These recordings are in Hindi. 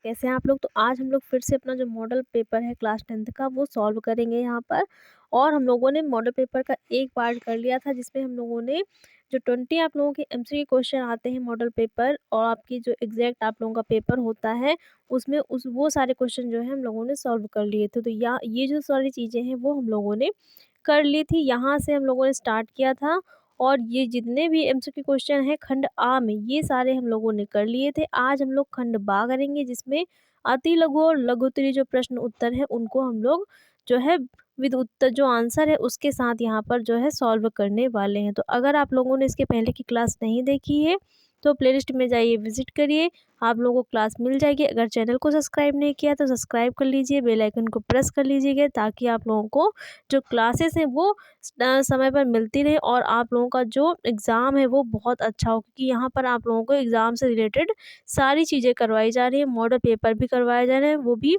कैसे हैं आप लोग? तो आज हम लोग फिर से अपना जो मॉडल पेपर है क्लास 10th का वो सॉल्व करेंगे यहाँ पर। और हम लोगों ने मॉडल पेपर का एक पार्ट कर लिया था जिसमें हम लोगों ने जो 20 आप लोगों के एमसीक्यू क्वेश्चन आते हैं मॉडल पेपर और आपकी जो एग्जैक्ट आप लोगों का पेपर होता है उसमें उस वो सारे क्वेश्चन जो है हम लोगों ने सॉल्व कर लिए थे। तो ये जो सारी चीज़ें हैं वो हम लोगों ने कर ली थी। यहाँ से हम लोगों ने स्टार्ट किया था और ये जितने भी एमसीक्यू क्वेश्चन हैं खंड आ में ये सारे हम लोगों ने कर लिए थे। आज हम लोग खंड बा करेंगे जिसमें अति लघु और लघु उत्तरीय जो प्रश्न उत्तर है उनको हम लोग जो है विद उत्तर जो आंसर है उसके साथ यहाँ पर जो है सॉल्व करने वाले हैं। तो अगर आप लोगों ने इसके पहले की क्लास नहीं देखी है तो प्लेलिस्ट में जाइए, विजिट करिए, आप लोगों को क्लास मिल जाएगी। अगर चैनल को सब्सक्राइब नहीं किया तो सब्सक्राइब कर लीजिए, बेल आइकन को प्रेस कर लीजिएगा ताकि आप लोगों को जो क्लासेस हैं वो समय पर मिलती रहे और आप लोगों का जो एग्ज़ाम है वो बहुत अच्छा हो, क्योंकि यहाँ पर आप लोगों को एग्ज़ाम से रिलेटेड सारी चीज़ें करवाई जा रही है। मॉडल पेपर भी करवाए जा रहे हैं, वो भी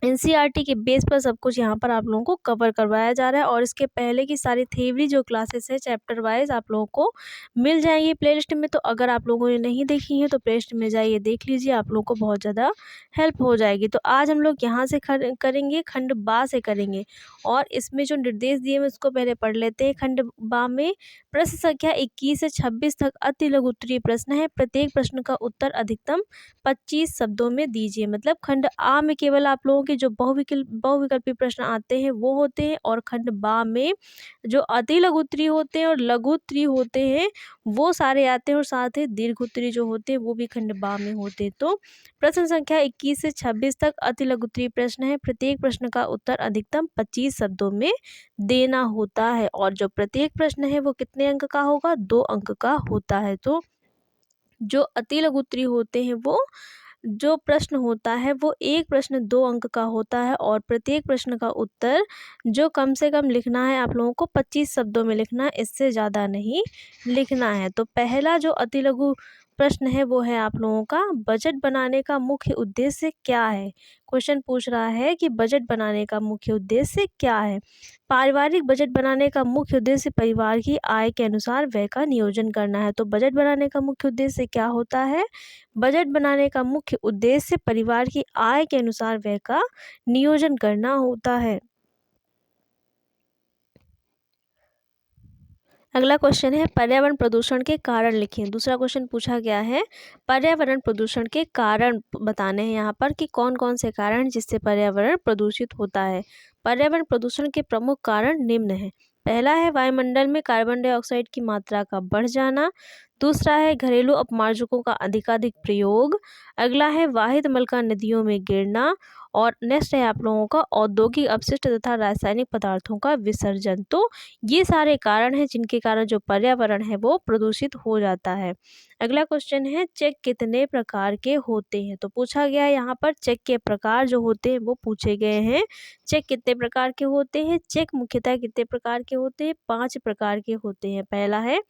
एनसीईआरटी के बेस पर सब कुछ यहाँ पर आप लोगों को कवर करवाया जा रहा है। और इसके पहले की सारी थ्योरी जो क्लासेस है चैप्टर वाइज आप लोगों को मिल जाएंगी प्लेलिस्ट में। तो अगर आप लोगों ने नहीं देखी है तो प्लेलिस्ट में जाइए, देख लीजिए, आप लोगों को बहुत ज़्यादा हेल्प हो जाएगी। तो आज हम लोग यहाँ से करेंगे, खंड बा से करेंगे। और इसमें जो निर्देश दिए हैं उसको पहले पढ़ लेते हैं। खंड बा में प्रश्न संख्या 21 से 26 तक अति लघु उत्तरीय प्रश्न है। प्रत्येक प्रश्न का उत्तर अधिकतम 25 शब्दों में दीजिए। मतलब खंड आ में केवल आप लोगों के जो बहुविकल्पी प्रश्न आते हैं वो होते हैं और खंड बा में जो अति लघु उत्तरीय होते हैं और लघु उत्तरीय होते हैं वो सारे आते हैं और साथ ही दीर्घ उत्तरीय जो होते हैं वो भी खंड बा में होते हैं। तो प्रश्न संख्या 21 से 26 तक अति लघु उत्तरीय प्रश्न है। प्रत्येक प्रश्न का उत्तर अधिकतम 25 शब्दों में देना होता है और जो प्रत्येक प्रश्न है वो कितने अंक का होगा? 2 अंक का होता है। तो जो अति लघु उत्तरीय होते हैं वो जो प्रश्न होता है वो एक प्रश्न 2 अंक का होता है और प्रत्येक प्रश्न का उत्तर जो कम से कम लिखना है आप लोगों को 25 शब्दों में लिखना है, इससे ज़्यादा नहीं लिखना है। तो पहला जो अति लघु प्रश्न है वो है आप लोगों का, बजट बनाने का मुख्य उद्देश्य क्या है? क्वेश्चन पूछ रहा है कि बजट बनाने का मुख्य उद्देश्य क्या है? पारिवारिक बजट बनाने का मुख्य उद्देश्य परिवार की आय के अनुसार व्यय का नियोजन करना है। तो बजट बनाने का मुख्य उद्देश्य क्या होता है? बजट बनाने का मुख्य उद्देश्य परिवार की आय के अनुसार व्यय का नियोजन करना होता है। अगला क्वेश्चन है पर्यावरण प्रदूषण के कारण लिखें। दूसरा क्वेश्चन पूछा गया है पर्यावरण प्रदूषण के कारण बताने हैं यहाँ पर कि कौन कौन से कारण जिससे पर्यावरण प्रदूषित होता है। पर्यावरण प्रदूषण के प्रमुख कारण निम्न हैं। पहला है वायुमंडल में कार्बन डाइऑक्साइड की मात्रा का बढ़ जाना। दूसरा है घरेलू अपमार्जकों का अधिकाधिक प्रयोग। अगला है वाहित मल का नदियों में गिरना। और नेक्स्ट है आप लोगों का औद्योगिक अपशिष्ट तथा रासायनिक पदार्थों का विसर्जन। तो ये सारे कारण हैं जिनके कारण जो पर्यावरण है वो प्रदूषित हो जाता है। अगला क्वेश्चन है चेक कितने प्रकार के होते हैं। तो पूछा गया है यहाँ पर चेक के प्रकार जो होते हैं वो पूछे गए हैं। चेक कितने प्रकार के होते हैं? चेक मुख्यतः कितने प्रकार के होते हैं? 5 प्रकार के होते हैं। पहला है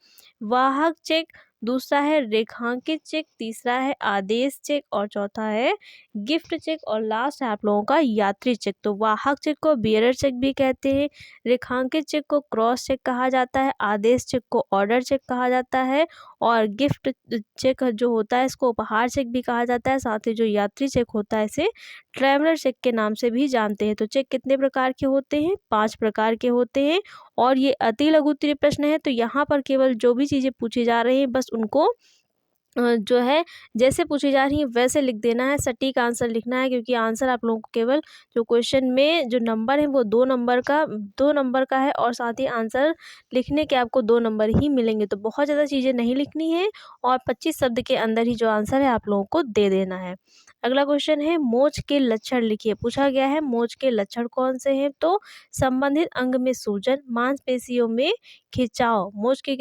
वाहक चेक, दूसरा है रेखांकित चेक, तीसरा है आदेश चेक और चौथा है गिफ्ट चेक और लास्ट है आप लोगों का यात्री चेक। तो वाहक चेक को बियरर चेक भी कहते हैं, रेखांकित चेक को क्रॉस चेक कहा जाता है, आदेश चेक को ऑर्डर चेक कहा जाता है और गिफ्ट चेक जो होता है इसको उपहार चेक भी कहा जाता है। साथ ही जो यात्री चेक होता है इसे ट्रैवलर चेक के नाम से भी जानते हैं। तो चेक कितने प्रकार के होते हैं? 5 प्रकार के होते हैं और ये अति लघु उत्तरीय प्रश्न है। तो यहाँ पर केवल जो भी चीज़ें पूछी जा रही हैं बस उनको जो है जैसे पूछी जा रही है वैसे लिख देना है, सटीक आंसर लिखना है, क्योंकि आंसर आप लोगों को केवल जो क्वेश्चन में जो नंबर है वो 2 नंबर का है और साथ ही आंसर लिखने के आपको 2 नंबर ही मिलेंगे। तो बहुत ज़्यादा चीज़ें नहीं लिखनी है और 25 शब्द के अंदर ही जो आंसर है आप लोगों को दे देना है। अगला क्वेश्चन है मोच के लक्षण लिखिए। पूछा गया है मोच के लक्षण कौन से हैं? तो संबंधित अंग में सूजन, मांसपेशियों में खिंचाव। मोच के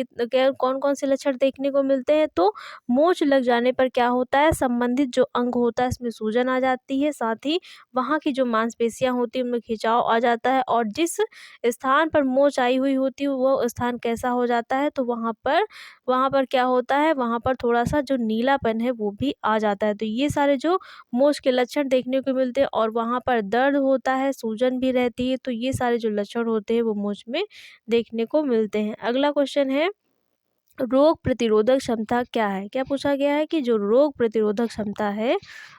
कौन कौन से लक्षण देखने को मिलते हैं? तो मोच लग जाने पर क्या होता है? संबंधित जो अंग होता है इसमें सूजन आ जाती है, साथ ही वहाँ की जो मांसपेशियां होती है उनमें खिंचाव आ जाता है और जिस स्थान पर मोच आई हुई होती है वो स्थान कैसा हो जाता है? तो वहाँ पर क्या होता है? वहाँ पर थोड़ा सा जो नीलापन है वो भी आ जाता है। तो ये सारे जो मोच के लक्षण देखने को मिलते हैं और वहाँ पर दर्द होता है, सूजन भी रहती है। तो ये सारे जो लक्षण होते हैं वो मोच में देखने को मिलते हैं। अगला क्वेश्चन है रोग प्रतिरोधक क्षमता क्या है? क्या पूछा गया है कि जो रोग प्रतिरोधक क्षमता है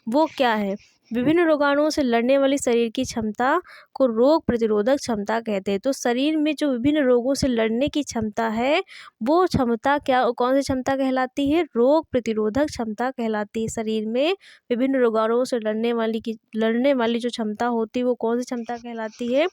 वो क्या है? विभिन्न रोगाणुओं से लड़ने वाली शरीर की क्षमता को रोग प्रतिरोधक क्षमता कहते हैं। तो शरीर में जो विभिन्न रोगों से लड़ने की क्षमता है वो क्षमता क्या, कौन सी क्षमता कहलाती है? रोग प्रतिरोधक क्षमता कहलाती है। शरीर में विभिन्न रोगाणुओं से लड़ने वाली जो क्षमता होती है वो कौन सी क्षमता कहलाती है?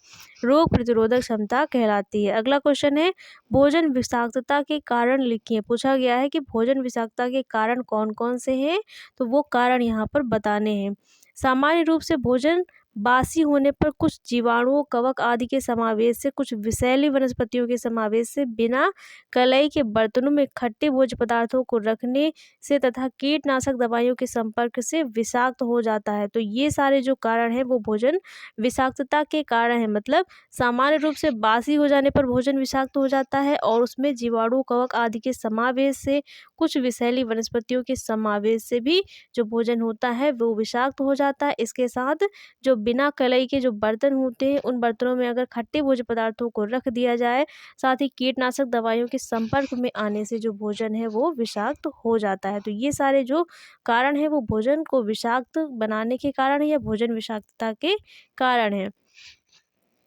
रोग प्रतिरोधक क्षमता कहलाती है। अगला क्वेश्चन है, भोजन विषाक्तता के कारण लिखिए। पूछा गया है कि भोजन विषाक्तता के कारण कौन कौन से हैं, तो वो कारण यहाँ पर बताने हैं। सामान्य रूप से भोजन बासी होने पर कुछ जीवाणुओं, कवक आदि के समावेश से, कुछ विषैली वनस्पतियों के समावेश से, बिना कलई के बर्तनों में खट्टे भोज्य पदार्थों को रखने से तथा कीटनाशक दवाइयों के संपर्क से विषाक्त हो जाता है। तो ये सारे जो कारण हैं वो भोजन विषाक्तता के कारण हैं। मतलब सामान्य रूप से बासी हो जाने पर भोजन विषाक्त हो जाता है और उसमें जीवाणु, कवक आदि के समावेश से, कुछ विषैली वनस्पतियों के समावेश से भी जो भोजन होता है वो विषाक्त हो जाता है। इसके साथ जो बिना कलई के जो बर्तन होते हैं उन बर्तनों में अगर खट्टे भोज्य पदार्थों को रख दिया जाए, साथ ही कीटनाशक दवाइयों के संपर्क में आने से जो भोजन है वो विषाक्त हो जाता है। तो ये सारे जो कारण हैं वो भोजन को विषाक्त बनाने के कारण है या भोजन विषाक्तता के कारण है।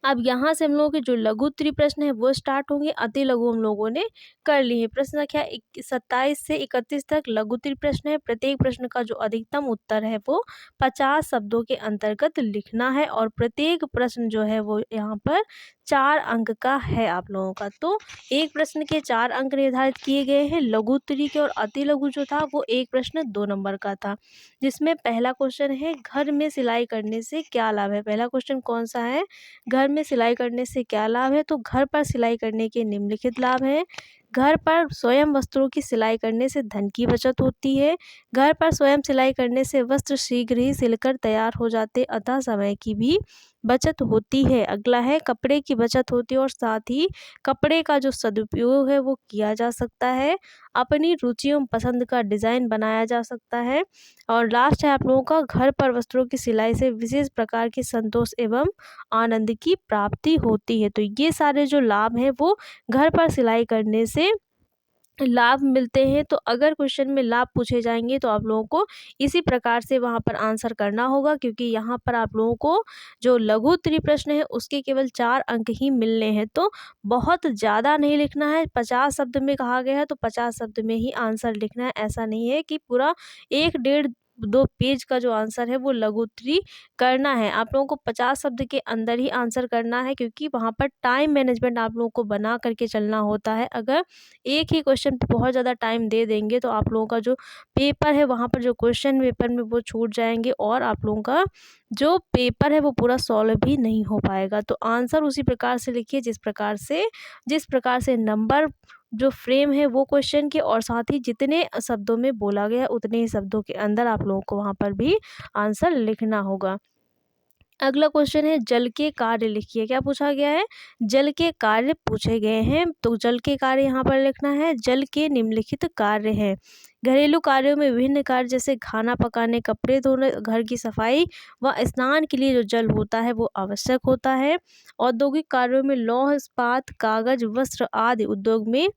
अब यहाँ से हम लोगों के जो लघु उत्तरीय प्रश्न है वो स्टार्ट होंगे। अति लघु हम लोगों ने कर लिए हैं। प्रश्न संख्या 27 से 31 तक लघु उत्तरीय प्रश्न है। प्रत्येक प्रश्न का जो अधिकतम उत्तर है वो 50 शब्दों के अंतर्गत लिखना है और प्रत्येक प्रश्न जो है वो यहाँ पर 4 अंक का है आप लोगों का। तो एक प्रश्न के 4 अंक निर्धारित किए गए हैं लघु उत्तरीय के, और अति लघु जो था वो एक प्रश्न 2 नंबर का था, जिसमें पहला क्वेश्चन है, घर में सिलाई करने से क्या लाभ है। पहला क्वेश्चन कौन सा है? घर में सिलाई करने से क्या लाभ है? तो घर पर सिलाई करने के निम्नलिखित लाभ हैं। घर पर स्वयं वस्त्रों की सिलाई करने से धन की बचत होती है। घर पर स्वयं सिलाई करने से वस्त्र शीघ्र ही सिलकर तैयार हो जाते, अतः समय की भी बचत होती है। अगला है, कपड़े की बचत होती है और साथ ही कपड़े का जो सदुपयोग है वो किया जा सकता है। अपनी रुचि एवं पसंद का डिज़ाइन बनाया जा सकता है। और लास्ट है आप लोगों का, घर पर वस्त्रों की सिलाई से विशेष प्रकार की संतोष एवं आनंद की प्राप्ति होती है। तो ये सारे जो लाभ हैं वो घर पर सिलाई करने से लाभ मिलते हैं। तो अगर क्वेश्चन में लाभ पूछे जाएंगे तो आप लोगों को इसी प्रकार से वहाँ पर आंसर करना होगा, क्योंकि यहाँ पर आप लोगों को जो लघु उत्तरीय प्रश्न है उसके केवल 4 अंक ही मिलने हैं। तो बहुत ज़्यादा नहीं लिखना है। 50 शब्द में कहा गया है तो 50 शब्द में ही आंसर लिखना है। ऐसा नहीं है कि पूरा 1 डेढ़ 2 पेज का जो आंसर है वो लघु उत्तरीय करना है। आप लोगों को 50 शब्द के अंदर ही आंसर करना है, क्योंकि वहाँ पर टाइम मैनेजमेंट आप लोगों को बना करके चलना होता है। अगर एक ही क्वेश्चन पे बहुत ज़्यादा टाइम दे देंगे तो आप लोगों का जो पेपर है वहाँ पर जो क्वेश्चन पेपर में वो छूट जाएंगे और आप लोगों का जो पेपर है वो पूरा सॉल्व भी नहीं हो पाएगा। तो आंसर उसी प्रकार से लिखिए जिस प्रकार से नंबर जो फ्रेम है वो क्वेश्चन के, और साथ ही जितने शब्दों में बोला गया उतने ही शब्दों के अंदर आप लोगों को वहाँ पर भी आंसर लिखना होगा। अगला क्वेश्चन है, जल के कार्य लिखिए। क्या पूछा गया है? जल के कार्य पूछे गए हैं। तो जल के कार्य यहाँ पर लिखना है। जल के निम्नलिखित कार्य हैं। घरेलू कार्यों में विभिन्न कार्य जैसे खाना पकाने, कपड़े धोने, घर की सफाई व स्नान के लिए जो जल होता है वो आवश्यक होता है। औद्योगिक कार्यों में लौह इस्पात, कागज, वस्त्र आदि उद्योग में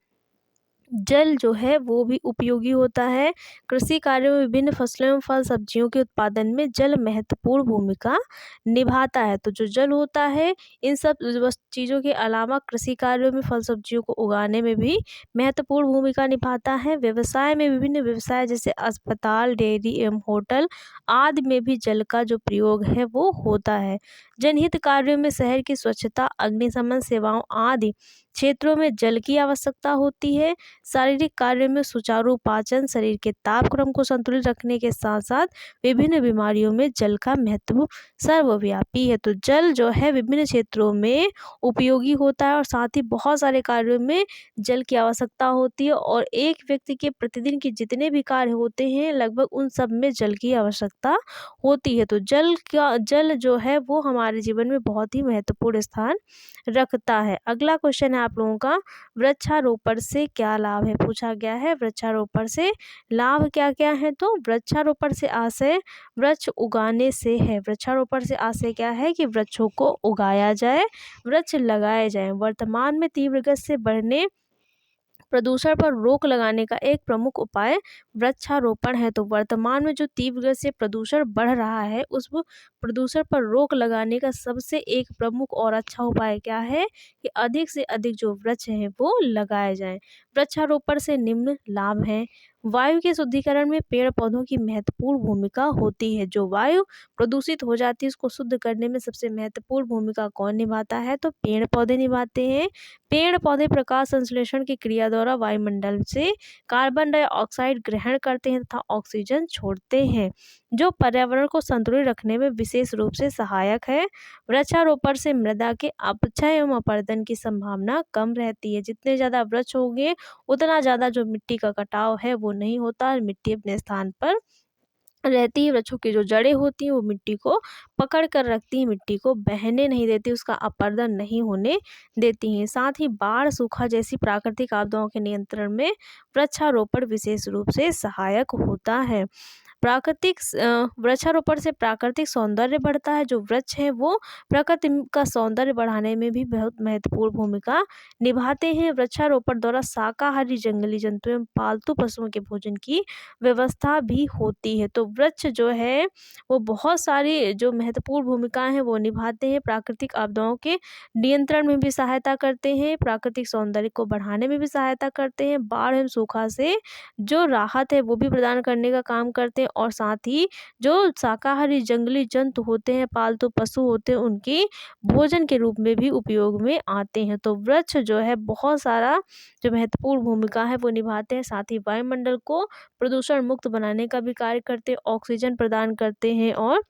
जल जो है वो भी उपयोगी होता है। कृषि कार्यों में विभिन्न फसलों एवं फल सब्जियों के उत्पादन में जल महत्वपूर्ण भूमिका निभाता है। तो जो जल होता है इन सब चीज़ों के अलावा कृषि कार्यों में फल सब्जियों को उगाने में भी महत्वपूर्ण भूमिका निभाता है। व्यवसाय में विभिन्न व्यवसाय जैसे अस्पताल, डेयरी एवं होटल आदि में भी जल का जो प्रयोग है वो होता है। जनहित कार्यों में शहर की स्वच्छता, अग्निशमन सेवाओं आदि क्षेत्रों में जल की आवश्यकता होती है। शारीरिक कार्यों में सुचारू पाचन, शरीर के तापक्रम को संतुलित रखने के साथ साथ विभिन्न बीमारियों में जल का महत्व सर्वव्यापी है। तो जल जो है विभिन्न क्षेत्रों में उपयोगी होता है और साथ ही बहुत सारे कार्यों में जल की आवश्यकता होती है, और एक व्यक्ति के प्रतिदिन के जितने भी कार्य होते हैं लगभग उन सब में जल की आवश्यकता होती है। तो जल जो है वो हमारे जीवन में बहुत ही महत्वपूर्ण स्थान रखता है। अगला क्वेश्चन है आप लोगों का, वृक्षारोपण से क्या लाभ है? पूछा गया है वृक्षारोपण से लाभ क्या क्या है। तो वृक्षारोपण से आशय वृक्ष उगाने से है। वृक्षारोपण से आशय क्या है कि वृक्षों को उगाया जाए, वृक्ष लगाए जाए। वर्तमान में तीव्र गति से बढ़ने प्रदूषण पर रोक लगाने का एक प्रमुख उपाय वृक्षारोपण है। तो वर्तमान में जो तीव्र गति से प्रदूषण बढ़ रहा है, उस प्रदूषण पर रोक लगाने का सबसे एक प्रमुख और अच्छा उपाय क्या है कि अधिक से अधिक जो वृक्ष हैं वो लगाए जाएं। वृक्षारोपण से निम्न लाभ हैं। वायु के शुद्धिकरण में पेड़ पौधों की महत्वपूर्ण भूमिका होती है। जो वायु प्रदूषित हो जाती है उसको शुद्ध करने में सबसे महत्वपूर्ण भूमिका कौन निभाता है? तो पेड़ पौधे निभाते हैं। पेड़ पौधे प्रकाश संश्लेषण की क्रिया द्वारा वायुमंडल से कार्बन डाइऑक्साइड ग्रहण करते हैं तथा ऑक्सीजन छोड़ते हैं, जो पर्यावरण को संतुलित रखने में विशेष रूप से सहायक है। वृक्षारोपण से मृदा के अपक्षय एवं अपरदन की संभावना कम रहती है। जितने ज़्यादा वृक्ष होंगे उतना ज़्यादा जो मिट्टी का कटाव है वो नहीं होता, मिट्टी अपने स्थान पर रहती है। वृक्षों की जो जड़ें होती हैं वो मिट्टी को पकड़ कर रखती हैं, मिट्टी को बहने नहीं देती, उसका अपरदन नहीं होने देती हैं। साथ ही बाढ़, सूखा जैसी प्राकृतिक आपदाओं के नियंत्रण में वृक्षारोपण विशेष रूप से सहायक होता है। वृक्षारोपण से प्राकृतिक सौंदर्य बढ़ता है। जो वृक्ष है वो प्रकृति का सौंदर्य बढ़ाने में भी बहुत महत्वपूर्ण भूमिका निभाते हैं। वृक्षारोपण द्वारा शाकाहारी जंगली जंतु एवं पालतू पशुओं के भोजन की व्यवस्था भी होती है। तो वृक्ष जो है वो बहुत सारी जो महत्वपूर्ण भूमिकाएं हैं वो निभाते हैं। प्राकृतिक आपदाओं के नियंत्रण में भी सहायता करते हैं, प्राकृतिक सौंदर्य को बढ़ाने में भी सहायता करते हैं, बाढ़ एवं सूखा से जो राहत है वो भी प्रदान करने का काम करते हैं, और साथ ही जो शाकाहारी जंगली जंतु होते हैं, पालतू पशु होते हैं, उनकी भोजन के रूप में भी उपयोग में आते हैं। तो वृक्ष जो है बहुत सारा जो महत्वपूर्ण भूमिका है वो निभाते हैं। साथ ही वायुमंडल को प्रदूषण मुक्त बनाने का भी कार्य करते हैं, ऑक्सीजन प्रदान करते हैं और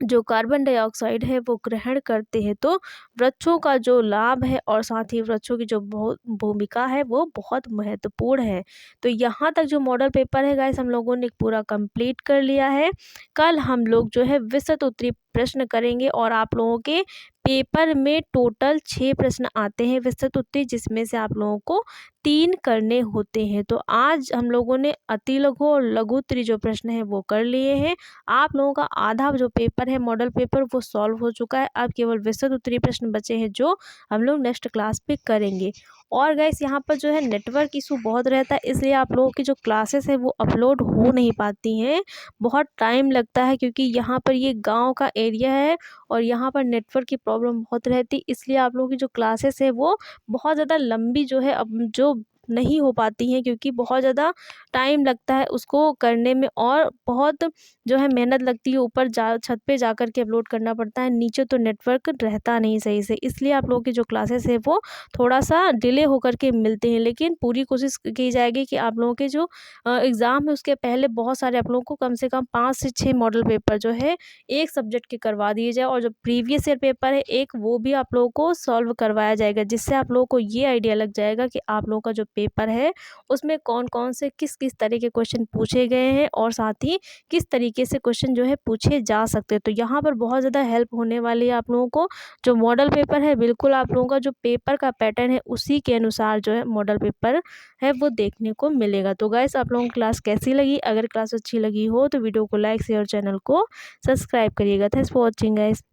जो कार्बन डाइऑक्साइड है वो ग्रहण करते हैं। तो वृक्षों का जो लाभ है और साथ ही वृक्षों की जो भूमिका है वो बहुत महत्वपूर्ण है। तो यहाँ तक जो मॉडल पेपर है गाइस हम लोगों ने पूरा कंप्लीट कर लिया है। कल हम लोग जो है विस्तृत उत्तरीय प्रश्न करेंगे और आप लोगों के पेपर में टोटल 6 प्रश्न आते हैं विस्तृत उत्तरीय, जिसमें से आप लोगों को 3 करने होते हैं। तो आज हम लोगों ने अति लघु और लघु उत्तरीय जो प्रश्न है वो कर लिए हैं। आप लोगों का आधा जो पेपर है मॉडल पेपर वो सॉल्व हो चुका है। अब केवल विस्तृत उत्तरीय प्रश्न बचे हैं जो हम लोग नेक्स्ट क्लास पे करेंगे। और गाइस यहाँ पर जो है नेटवर्क इशू बहुत रहता है, इसलिए आप लोगों की जो क्लासेस है वो अपलोड हो नहीं पाती हैं, बहुत टाइम लगता है, क्योंकि यहाँ पर ये गांव का एरिया है और यहाँ पर नेटवर्क की प्रॉब्लम बहुत रहती है। इसलिए आप लोगों की जो क्लासेस है वो बहुत ज़्यादा लंबी जो है अब जो नहीं हो पाती हैं, क्योंकि बहुत ज़्यादा टाइम लगता है उसको करने में और बहुत जो है मेहनत लगती है। ऊपर छत पे जा कर के अपलोड करना पड़ता है, नीचे तो नेटवर्क रहता नहीं सही से, इसलिए आप लोगों की जो क्लासेस है वो थोड़ा सा डिले होकर के मिलते हैं। लेकिन पूरी कोशिश की जाएगी कि आप लोगों के जो एग्ज़ाम है उसके पहले बहुत सारे आप लोगों को कम से कम 5 से 6 मॉडल पेपर जो है एक सब्जेक्ट के करवा दिए जाए, और जो प्रीवियस ईयर पेपर है एक वो भी आप लोगों को सॉल्व करवाया जाएगा, जिससे आप लोगों को ये आइडिया लग जाएगा कि आप लोगों का जो पेपर है उसमें कौन कौन से किस किस तरह के क्वेश्चन पूछे गए हैं और साथ ही किस तरीके से क्वेश्चन जो है पूछे जा सकते हैं। तो यहाँ पर बहुत ज़्यादा हेल्प होने वाली है आप लोगों को। जो मॉडल पेपर है बिल्कुल आप लोगों का जो पेपर का पैटर्न है उसी के अनुसार जो है मॉडल पेपर है वो देखने को मिलेगा। तो गाइस आप लोगों की क्लास कैसी लगी? अगर क्लास अच्छी लगी हो तो वीडियो को लाइक शेयर, चैनल को सब्सक्राइब करिएगा। Thanks for watching guys.